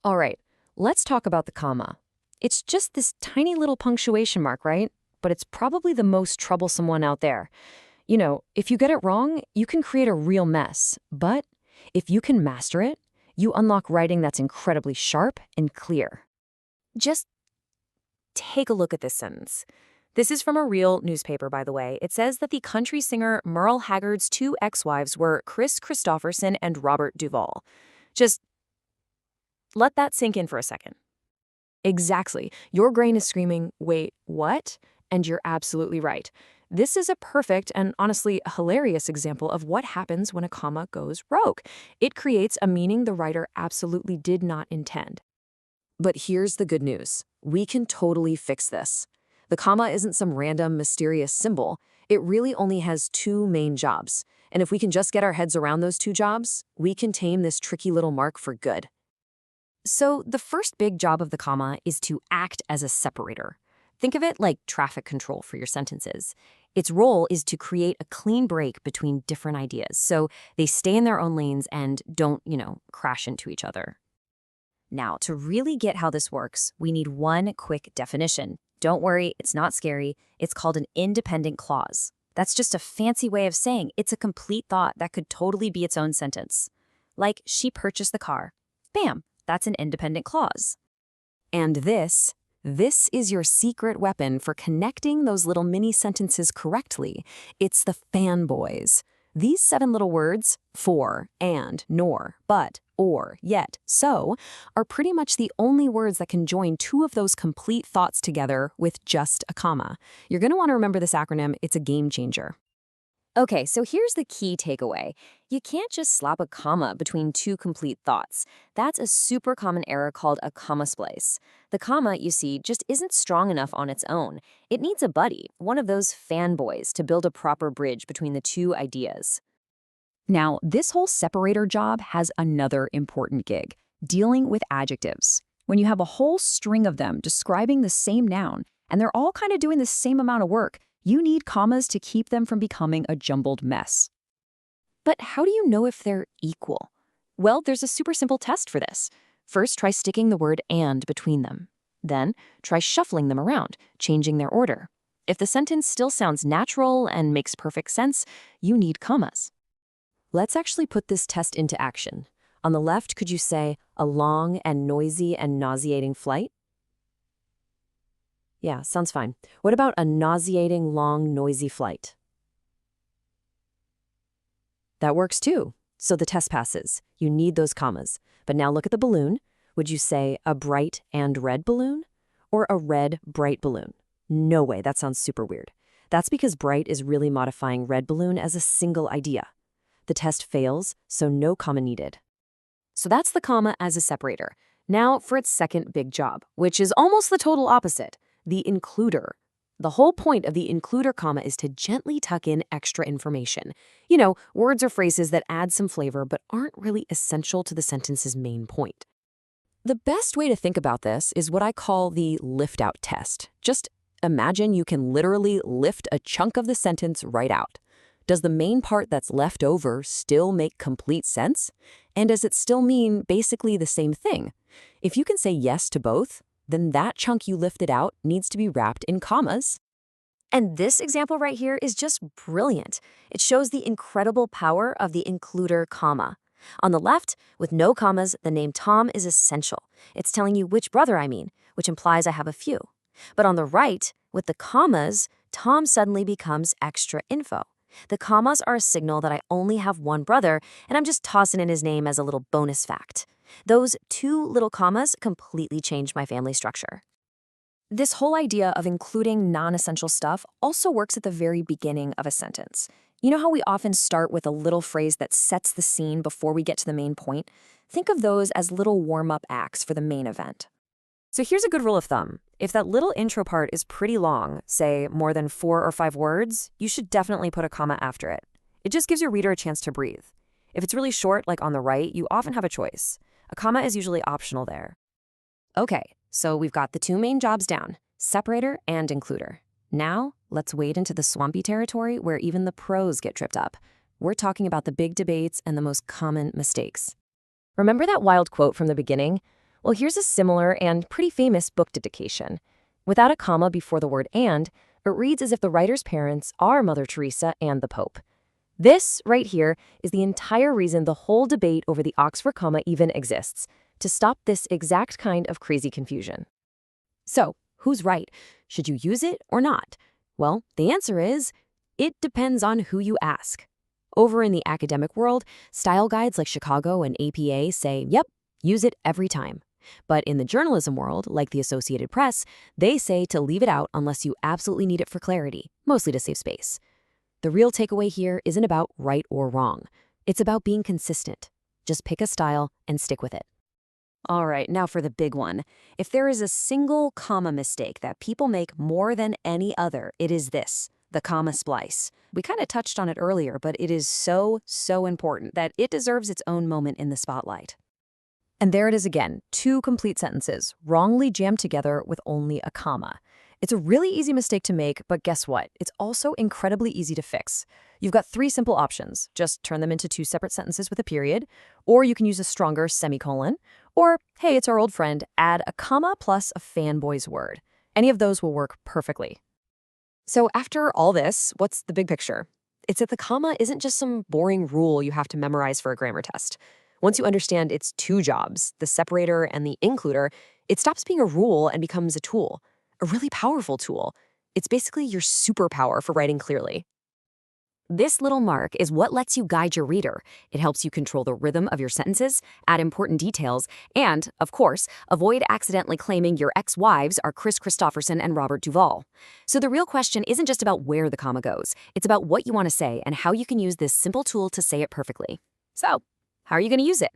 All right, let's talk about the comma. It's just this tiny little punctuation mark, right? But it's probably the most troublesome one out there. If you get it wrong, you can create a real mess. But if you can master it, you unlock writing that's incredibly sharp and clear. Just take a look at this sentence. This is from a real newspaper, by the way. It says that the country singer Merle Haggard's two ex-wives were Chris Christopherson and Robert Duvall. Just let that sink in for a second. Exactly. Your brain is screaming, wait, what? And you're absolutely right. This is a perfect and honestly hilarious example of what happens when a comma goes rogue. It creates a meaning the writer absolutely did not intend. But here's the good news. We can totally fix this. The comma isn't some random, mysterious symbol. It really only has two main jobs. And if we can just get our heads around those two jobs, we can tame this tricky little mark for good. So the first big job of the comma is to act as a separator. Think of it like traffic control for your sentences. Its role is to create a clean break between different ideas, so they stay in their own lanes and don't, crash into each other. Now, to really get how this works, we need one quick definition. Don't worry, it's not scary. It's called an independent clause. That's just a fancy way of saying it's a complete thought that could totally be its own sentence. Like, she purchased the car. Bam, that's an independent clause. And this is your secret weapon for connecting those little mini sentences correctly. It's the fanboys. These 7 little words, for, and, nor, but, or, yet, so, are pretty much the only words that can join two of those complete thoughts together with just a comma. You're going to want to remember this acronym. It's a game changer. Okay, so here's the key takeaway. You can't just slap a comma between two complete thoughts. That's a super common error called a comma splice. The comma, you see, just isn't strong enough on its own. It needs a buddy, one of those fanboys, to build a proper bridge between the two ideas. Now, this whole separator job has another important gig, dealing with adjectives. When you have a whole string of them describing the same noun, and they're all kind of doing the same amount of work, you need commas to keep them from becoming a jumbled mess. But how do you know if they're equal? Well, there's a super simple test for this. First, try sticking the word and between them. Then, try shuffling them around, changing their order. If the sentence still sounds natural and makes perfect sense, you need commas. Let's actually put this test into action. On the left, could you say, a long and noisy and nauseating flight? Yeah, sounds fine. What about a nauseating, long, noisy flight? That works too. So the test passes. You need those commas. But now look at the balloon. Would you say a bright and red balloon? Or a red, bright balloon? No way, that sounds super weird. That's because bright is really modifying red balloon as a single idea. The test fails, so no comma needed. So that's the comma as a separator. Now for its second big job, which is almost the total opposite. The includer. The whole point of the includer comma is to gently tuck in extra information. Words or phrases that add some flavor but aren't really essential to the sentence's main point. The best way to think about this is what I call the lift-out test. Just imagine you can literally lift a chunk of the sentence right out. Does the main part that's left over still make complete sense? And does it still mean basically the same thing? If you can say yes to both, then that chunk you lifted out needs to be wrapped in commas. And this example right here is just brilliant. It shows the incredible power of the includer comma. On the left, with no commas, the name Tom is essential. It's telling you which brother I mean, which implies I have a few. But on the right, with the commas, Tom suddenly becomes extra info. The commas are a signal that I only have one brother, and I'm just tossing in his name as a little bonus fact. Those two little commas completely changed my family structure. This whole idea of including non-essential stuff also works at the very beginning of a sentence. You know how we often start with a little phrase that sets the scene before we get to the main point? Think of those as little warm-up acts for the main event. So here's a good rule of thumb. If that little intro part is pretty long, say more than 4 or 5 words, you should definitely put a comma after it. It just gives your reader a chance to breathe. If it's really short, like on the right, you often have a choice. A comma is usually optional there. Okay, so we've got the two main jobs down, separator and includer. Now, let's wade into the swampy territory where even the pros get tripped up. We're talking about the big debates and the most common mistakes. Remember that wild quote from the beginning? Well, here's a similar and pretty famous book dedication. Without a comma before the word and, it reads as if the writer's parents are Mother Teresa and the Pope. This, right here, is the entire reason the whole debate over the Oxford comma even exists, to stop this exact kind of crazy confusion. So, who's right? Should you use it or not? Well, the answer is, it depends on who you ask. Over in the academic world, style guides like Chicago and APA say, yep, use it every time. But in the journalism world, like the Associated Press, they say to leave it out unless you absolutely need it for clarity, mostly to save space. The real takeaway here isn't about right or wrong. It's about being consistent. Just pick a style and stick with it. All right, now for the big one. If there is a single comma mistake that people make more than any other, it is this, the comma splice. We kind of touched on it earlier, but it is so important that it deserves its own moment in the spotlight. And there it is again, two complete sentences, wrongly jammed together with only a comma. It's a really easy mistake to make, but guess what? It's also incredibly easy to fix. You've got three simple options. Just turn them into two separate sentences with a period, or you can use a stronger semicolon, or, hey, it's our old friend, add a comma plus a fanboy's word. Any of those will work perfectly. So after all this, what's the big picture? It's that the comma isn't just some boring rule you have to memorize for a grammar test. Once you understand its two jobs, the separator and the includer, it stops being a rule and becomes a tool, a really powerful tool. It's basically your superpower for writing clearly. This little mark is what lets you guide your reader. It helps you control the rhythm of your sentences, add important details, and, of course, avoid accidentally claiming your ex-wives are Chris Christopherson and Robert Duvall. So the real question isn't just about where the comma goes. It's about what you want to say and how you can use this simple tool to say it perfectly. So, how are you going to use it?